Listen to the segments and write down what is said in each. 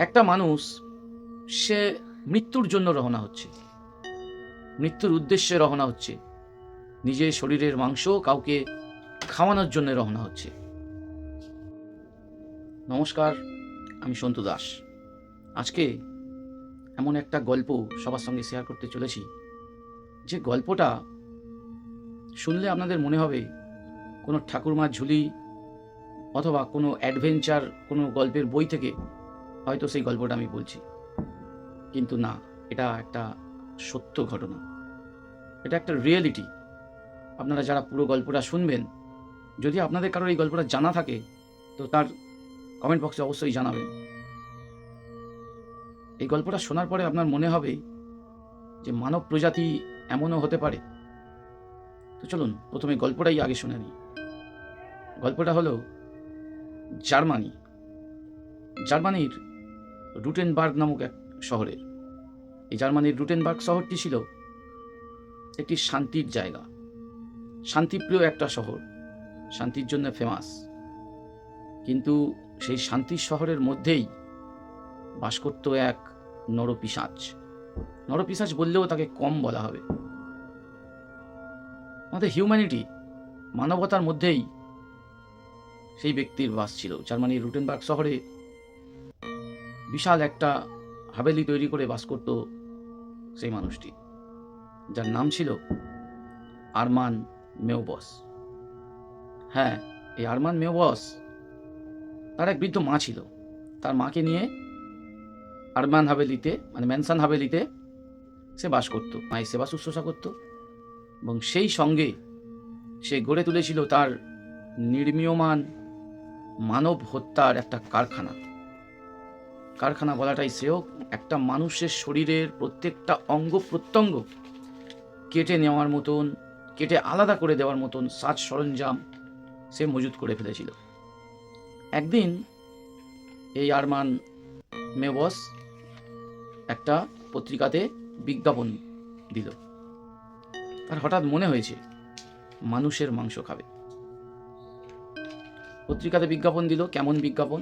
একটা মানুষ সে মৃত্যুর জন্য রওনা হচ্ছে, মৃত্যুর উদ্দেশ্যে রওনা হচ্ছে, নিজের শরীরের মাংস কাউকে খাওয়ানোর জন্য রওনা হচ্ছে। নমস্কার, আমি সন্তু দাস। আজকে এমন একটা গল্প সবার সঙ্গে শেয়ার করতে চলেছি, যে গল্পটা শুনলে আপনাদের মনে হবে কোনো ঠাকুরমার ঝুলি অথবা কোনো অ্যাডভেঞ্চার কোনো গল্পের বই থেকে হয়তো সেই গল্পটা আমি বলছি, কিন্তু না, এটা একটা সত্য ঘটনা, এটা একটা রিয়েলিটি। আপনারা যারা পুরো গল্পটা শুনবেন, যদি আপনাদের কারোর এই গল্পটা জানা থাকে তো তার কমেন্ট বক্সে অবশ্যই জানাবেন। এই গল্পটা শোনার পরে আপনার মনে হবে যে মানব প্রজাতি এমনও হতে পারে। তো চলুন প্রথমে গল্পটাই আগে শুনে নিই। গল্পটা হলো জার্মানি, জার্মানির রুটেনবার্গ নামক এক শহরের। এই জার্মানির রুটেনবার্গ শহরটি ছিল একটি শান্তির জায়গা, শান্তিপ্রিয় একটা শহর, শান্তির জন্য ফেমাস। কিন্তু সেই শান্তির শহরের মধ্যেই বাস করত এক নরপিশাচ। নরপিশাচ বললেও তাকে কম বলা হবে। আমাদের হিউম্যানিটি, মানবতার মধ্যেই সেই ব্যক্তির বাস ছিল। জার্মানির রুটেনবার্গ শহরে বিশাল একটা হাভেলি তৈরি করে বাস করত সেই মানুষটি, যার নাম ছিল আরমান মেউবস। হ্যাঁ, এই আরমান মেউবস, তার এক বৃদ্ধ মা ছিল। তার মাকে নিয়ে আরমান হাভেলিতে, মানে ম্যানসান হাভেলিতে সে বাস করত, মায়ের সেবা শুশ্রূষা করত, এবং সেই সঙ্গে সে গড়ে তুলেছিল তার নির্মীয়মান মানব হত্যার একটা কারখানা। কারখানা বলাটাই শ্রেয়। একটা মানুষের শরীরের প্রত্যেকটা অঙ্গ প্রত্যঙ্গ কেটে নেওয়ার মতন, কেটে আলাদা করে দেওয়ার মতন সাজ সরঞ্জাম সে মজুত করে ফেলেছিল। একদিন এই আরমান মেবস একটা পত্রিকাতে বিজ্ঞাপন দিল। তার হঠাৎ মনে হয়েছে মানুষের মাংস খাবে। পত্রিকাতে বিজ্ঞাপন দিল। কেমন বিজ্ঞাপন?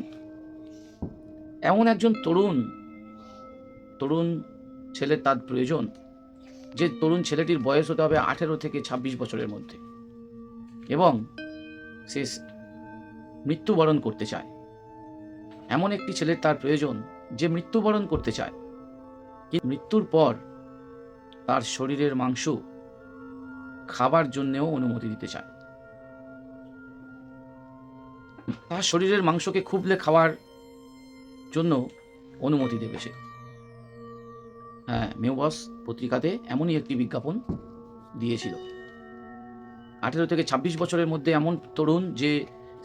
এমন একজন তরুণ ছেলে তার প্রয়োজন, যে তরুণ ছেলেটির বয়স হতে হবে 18 থেকে 26 বছরের মধ্যে, এবং সে মৃত্যুবরণ করতে চায়। এমন একটি ছেলের তার প্রয়োজন যে মৃত্যুবরণ করতে চায়, কিন্তু মৃত্যুর পর তার শরীরের মাংস খাবার জন্যেও অনুমতি দিতে চায়। তার শরীরের মাংসকে খুবলে খাওয়ার জন্য অনুমতি দেবে সে। হ্যাঁ, মেউবস পত্রিকাতে এমনই একটি বিজ্ঞাপন দিয়েছিল। 18 থেকে 26 বছরের মধ্যে এমন তরুণ যে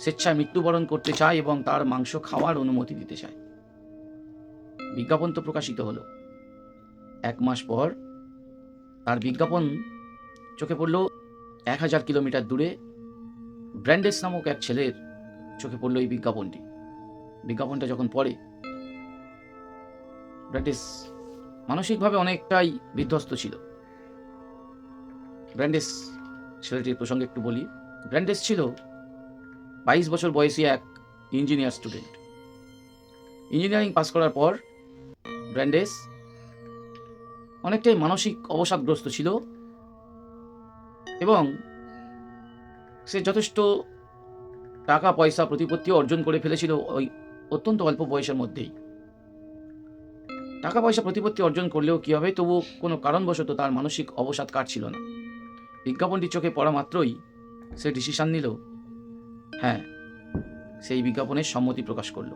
স্বেচ্ছায় মৃত্যুবরণ করতে চায় এবং তার মাংস খাওয়ার অনুমতি দিতে চায়। বিজ্ঞাপন তো প্রকাশিত হলো। 1 মাস পর তার বিজ্ঞাপন চোখে পড়ল 1000 কিলোমিটার দূরে ব্র্যান্ডেস নামক এক ছেলের চোখে পড়ল এই বিজ্ঞাপনটি। বিজ্ঞাপনটা যখন পড়ে, ব্র্যান্ডেস মানসিকভাবে অনেকটাই বিধ্বস্ত ছিল। ব্র্যান্ডেস ছেলেটির প্রসঙ্গে একটু বলি। ব্র্যান্ডেস ছিল 22 বছর বয়সী এক ইঞ্জিনিয়ার স্টুডেন্ট। ইঞ্জিনিয়ারিং পাস করার পর ব্র্যান্ডেস অনেকটাই মানসিক অবসাদগ্রস্ত ছিল, এবং সে যথেষ্ট টাকা পয়সা প্রতিপত্তিও অর্জন করে ফেলেছিল ওই অত্যন্ত অল্প বয়সের মধ্যেই। টাকা পয়সা প্রতিপত্তি অর্জন করলেও কী হবে, তবু কোনো কারণবশত তার মানসিক অবসাদ কাটছিল না। বিজ্ঞাপনটি চোখে পড়া মাত্রই সে ডিসিশন নিল, হ্যাঁ, সেই বিজ্ঞাপনের সম্মতি প্রকাশ করল।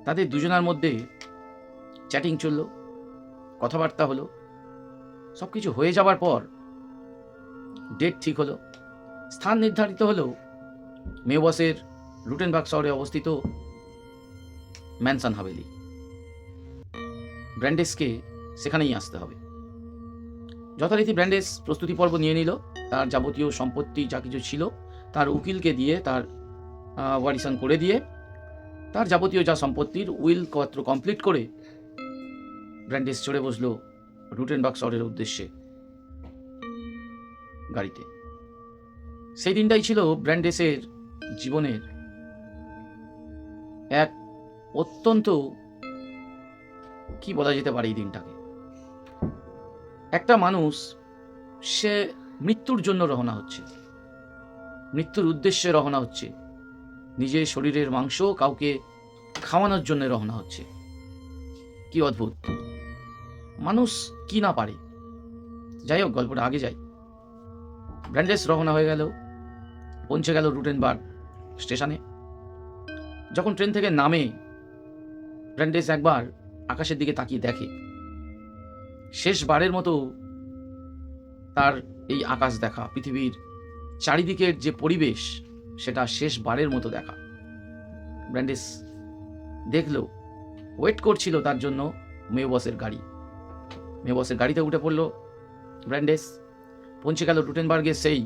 তাদের দুজনের মধ্যে চ্যাটিং চলল, কথাবার্তা হলো। সব কিছু হয়ে যাওয়ার পর ডেট ঠিক হলো, স্থান নির্ধারিত হলো মেউবসের রুটেনবার্গ শহরে অবস্থিত ম্যানসান হাভেলি। ব্র্যান্ডেসকে সেখানেই আসতে হবে। যথারীতি ব্র্যান্ডেস প্রস্তুতি পর্ব নিয়ে নিল। তার যাবতীয় সম্পত্তি যা কিছু ছিল তার উকিলকে দিয়ে, তার ওয়ারিশন করে দিয়ে, তার যাবতীয় যা সম্পত্তির উইল পত্র কমপ্লিট করে ব্র্যান্ডেস চড়ে বসলো রুটেনবার্গ শহরের উদ্দেশ্যে গাড়িতে। সেই দিনটাই ছিল ব্র্যান্ডেসের জীবনের এক অত্যন্ত, কি বলা যেতে পারে এই দিনটাকে, একটা মানুষ সে মৃত্যুর জন্য রওনা হচ্ছে, মৃত্যুর উদ্দেশ্যে রওনা হচ্ছে, নিজের শরীরের মাংস কাউকে খাওয়ানোর জন্য রওনা হচ্ছে। কি অদ্ভুত, মানুষ কি না পারে। যাই হোক, গল্পটা আগে যাই। ব্র্যান্ডেস রওনা হয়ে গেল, পৌঁছে গেল রুটেনবার্গ স্টেশনে। যখন ট্রেন থেকে নামে, ব্র্যান্ডেস একবার আকাশের দিকে তাকিয়ে দেখে, শেষবারের মতো তার এই আকাশ দেখা, পৃথিবীর চারিদিকের যে পরিবেশ, সেটা শেষবারের মতো দেখা। ব্র্যান্ডেস দেখলো, ওয়েট করছিল তার জন্য মেয়বসের গাড়ি। মেয়বসের গাড়িতে উঠে পড়ল ব্র্যান্ডেস, পৌঁছে গেল রুটেনবার্গের সেই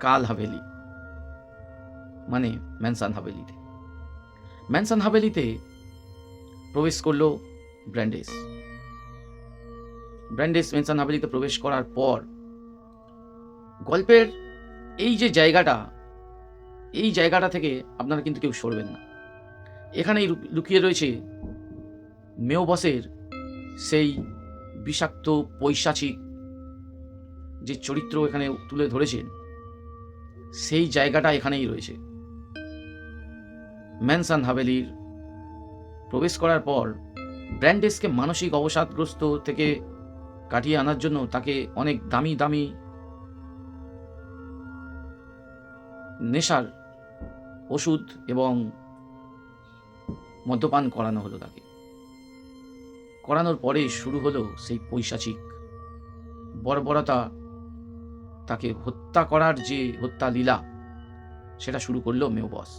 কাল হাভেলি, মানে ম্যানসন হাভেলিতে। ম্যানসন হাভেলিতে প্রবেশ করলো ব্র্যান্ডেস। ব্র্যান্ডেস ম্যানসন হাভেলিতে প্রবেশ করার পর গল্পের এই যে জায়গাটা, এই জায়গাটা থেকে আপনারা কিন্তু কেউ সরবেন না। এখানেই লুকিয়ে রয়েছে মেয়বসের সেই বিষাক্ত পৈশাচিক যে চরিত্র এখানে তুলে ধরেছেন, সেই জায়গাটা এখানেই রয়েছে। ম্যানসন হাভেলির প্রবেশ করার পর ব্র্যান্ডেসকে মানসিক অবসাদগ্রস্ত থেকে কাটিয়ে আনার জন্য তাকে অনেক দামি দামি নেশার ওষুধ এবং মদ্যপান করানো হলো। তাকে করানোর পরে শুরু হলো সেই পৈশাচিক বর্বরতা, তাকে হত্যা করার যে হত্যা লীলা, সেটা শুরু করলো মেয়বস।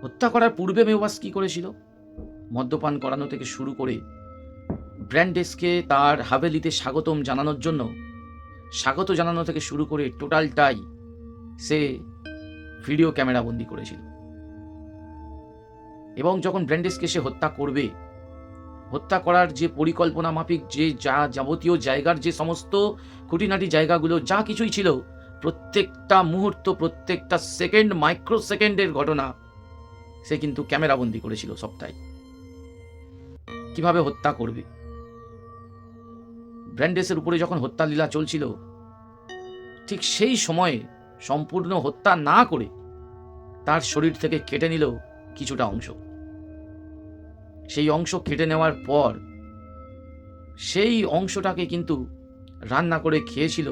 হত্যা করার পূর্বে মেয়বস কি করেছিল? মদ্যপান করানো থেকে শুরু করে ব্র্যান্ডেসকে তার হাভেলিতে স্বাগতম জানানোর জন্য, স্বাগত জানানো থেকে শুরু করে টোটালটাই সে ভিডিও ক্যামেরা বন্দি করেছিল। এবং যখন ব্র্যান্ডেসকে সে হত্যা করবে, হত্যা করার যে পরিকল্পনা মাফিক যে যাবতীয় জায়গার যে সমস্ত খুঁটিনাটি জায়গাগুলো যা কিছুই ছিল, প্রত্যেকটা মুহূর্ত, প্রত্যেকটা সেকেন্ড, মাইক্রো সেকেন্ডের ঘটনা সে কিন্তু ক্যামেরা বন্দি করেছিল সবটাই। কিভাবে হত্যা করবে, ব্র্যান্ডেসের উপরে যখন হত্যা লীলা চলছিল, ঠিক সেই সময়ে সম্পূর্ণ হত্যা না করে তার শরীর থেকে কেটে নিল কিছুটা অংশ। সেই অংশ কেটে নেওয়ার পর সেই অংশটাকে কিন্তু রান্না করে খেয়েছিল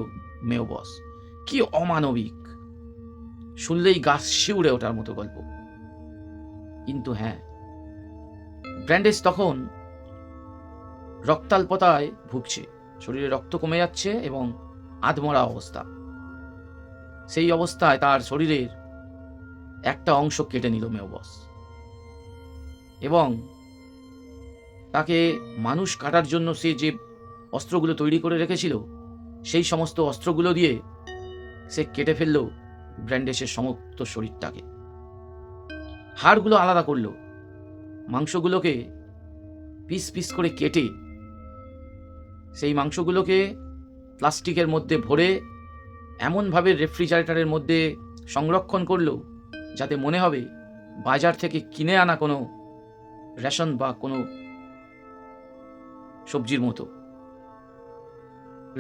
মেয়বস। কি অমানবিক, শুনলেই গা শিউরে ওঠার মতো গল্প। কিন্তু হ্যাঁ, ব্র্যান্ডেস তখন রক্তাল্পতায় ভুগছে, শরীরে রক্ত কমে যাচ্ছে এবং আধমরা অবস্থা। সেই অবস্থায় তার শরীরের একটা অংশ কেটে নিল মেয়বস এবং তাকে মানুষ কাটার জন্য সে যে অস্ত্রগুলো তৈরি করে রেখেছিল, সেই সমস্ত অস্ত্রগুলো দিয়ে সে কেটে ফেলল ব্র্যান্ডেসের সমস্ত শরীরটাকে। হাড়গুলো আলাদা করল, মাংসগুলোকে পিস পিস করে কেটে সেই মাংসগুলোকে প্লাস্টিকের মধ্যে ভরে এমনভাবে রেফ্রিজারেটরের মধ্যে সংরক্ষণ করলো যাতে মনে হবে বাজার থেকে কিনে আনা কোনো রেশন বা কোনো সবজির মতো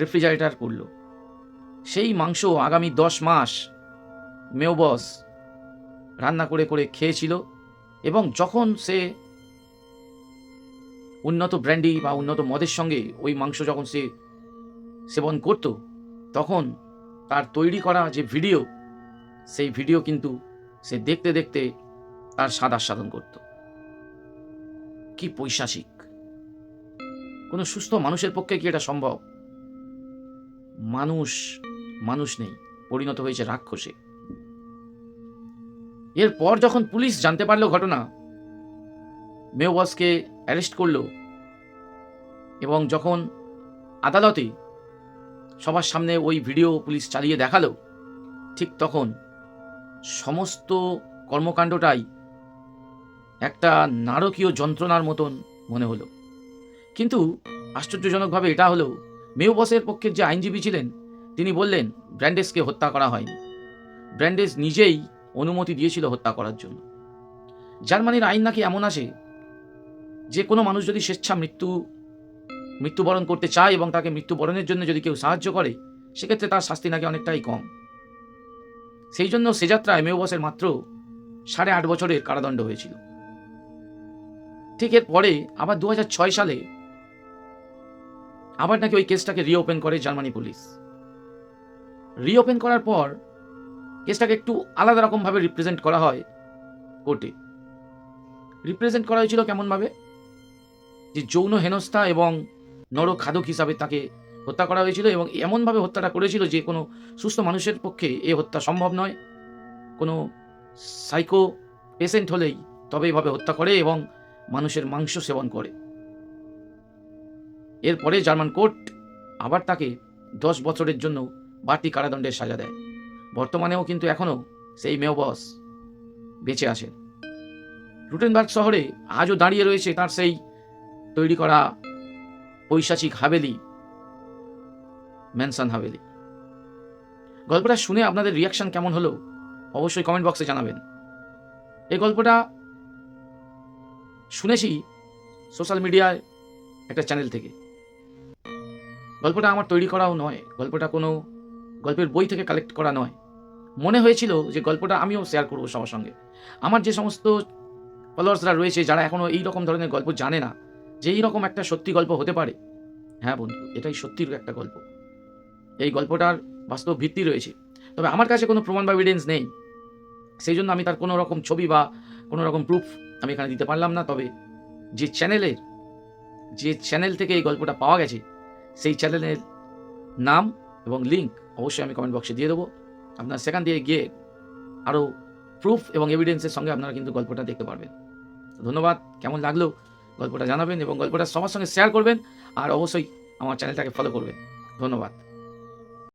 রেফ্রিজারেটর করলো। সেই মাংস আগামী 10 মাস মেয়বস রান্না করে করে খেয়েছিল এবং যখন সে উন্নত ব্র্যান্ডি বা উন্নত মদের সঙ্গে ওই মাংস যখন সে সেবন করত, তখন তার তৈরি করা যে ভিডিও, সেই ভিডিও কিন্তু সে দেখতে দেখতে তার স্বাদ আস্বাদন করত। কি পৈশাচিক! কোনো সুস্থ মানুষের পক্ষে কি এটা সম্ভব? মানুষ নেই, পরিণত হয়েছে রাক্ষসে। এরপর যখন পুলিশ জানতে পারলো ঘটনা, মেয়বসকে অ্যারেস্ট করলো এবং যখন আদালতে সবার সামনে ওই ভিডিও পুলিশ চালিয়ে দেখালো, ঠিক তখন সমস্ত কর্মকাণ্ডটাই একটা নারকীয় যন্ত্রণার মতন মনে হলো। কিন্তু আশ্চর্যজনকভাবে এটা হলো, মেয়বসের পক্ষে যে আইনজীবী ছিলেন তিনি বললেন ব্র্যান্ডেসকে হত্যা করা হয়নি। ব্র্যান্ডেস নিজেই অনুমতি দিয়েছিল হত্যা করার জন্য। জার্মানির আইন নাকি এমন আছে যে কোনো মানুষ যদি স্বেচ্ছা মৃত্যুবরণ করতে চায় এবং তাকে মৃত্যুবরণের জন্য যদি কেউ সাহায্য করে, সেক্ষেত্রে তার শাস্তি নাকি অনেকটাই কম। সেই জন্য সে যাত্রায় মেওবসের মাত্র 8.5 বছরের কারাদণ্ড হয়েছিল। ঠিক এর পরে আবার 2006 সালে আবার নাকি ওই কেসটাকে রিওপেন করে জার্মানি পুলিশ। রিওপেন করার পর কেসটাকে একটু আলাদা রকমভাবে রিপ্রেজেন্ট করা হয় কোর্টে। রিপ্রেজেন্ট করা হয়েছিল কেমনভাবে, যে যৌন হেনস্থা এবং নরখাদক হিসাবে তাকে হত্যা করা হয়েছিল এবং এমনভাবে হত্যাটা করেছিল যে কোনো সুস্থ মানুষের পক্ষে এ হত্যা সম্ভব নয়। কোনো সাইকো পেশেন্ট হলেই তবে এইভাবে হত্যা করে এবং মানুষের মাংস সেবন করে। এরপরে জার্মান কোর্ট আবার তাকে 10 বছরের জন্য বাড়তি কারাদণ্ডের সাজা দেয়। বর্তমানেও কিন্তু এখনও সেই মেওবস বেঁচে আছেন। রুটেনবার্গ শহরে আজও দাঁড়িয়ে রয়েছে তার সেই তৈরি করা পৈশাচিক হাভেলি, ম্যানসন হাভেলি। গল্পটা শুনে আপনাদের রিয়াকশন কেমন হলো অবশ্যই কমেন্ট বক্সে জানাবেন। এই গল্পটা শুনেছি সোশ্যাল মিডিয়ায় একটা চ্যানেল থেকে। গল্পটা আমার তৈরি করাও নয়, গল্পটা কোনো গল্পের বই থেকে কালেক্ট করা নয়। মনে হয়েছিল যে গল্পটা আমিও শেয়ার করবো সবার সঙ্গে। আমার যে সমস্ত ফলোয়ার্সরা রয়েছে যারা এখনও এই রকম ধরনের গল্প জানে না যে এই রকম একটা সত্যি গল্প হতে পারে, হ্যাঁ বন্ধু, এটাই সত্যির একটা গল্প। এই গল্পটার বাস্তব ভিত্তি রয়েছে, তবে আমার কাছে কোনো প্রমাণ বা এভিডেন্স নেই, সেই জন্য আমি তার কোনো রকম ছবি বা কোনো রকম প্রুফ আমি এখানে দিতে পারলাম না। তবে যে চ্যানেল থেকে এই গল্পটা পাওয়া গেছে সেই চ্যানেলের নাম এবং লিঙ্ক অবশ্যই আমি কমেন্ট বক্সে দিয়ে দেবো। আপনারা সেখান দিয়ে গিয়ে আরও প্রুফ এবং এভিডেন্সের সঙ্গে আপনারা কিন্তু গল্পটা দেখতে পারবেন। ধন্যবাদ। কেমন লাগলো গল্পটা জানাবেন এবং গল্পটা সবার সঙ্গে শেয়ার করবেন আর অবশ্যই আমার চ্যানেলটাকে ফলো করবেন। ধন্যবাদ।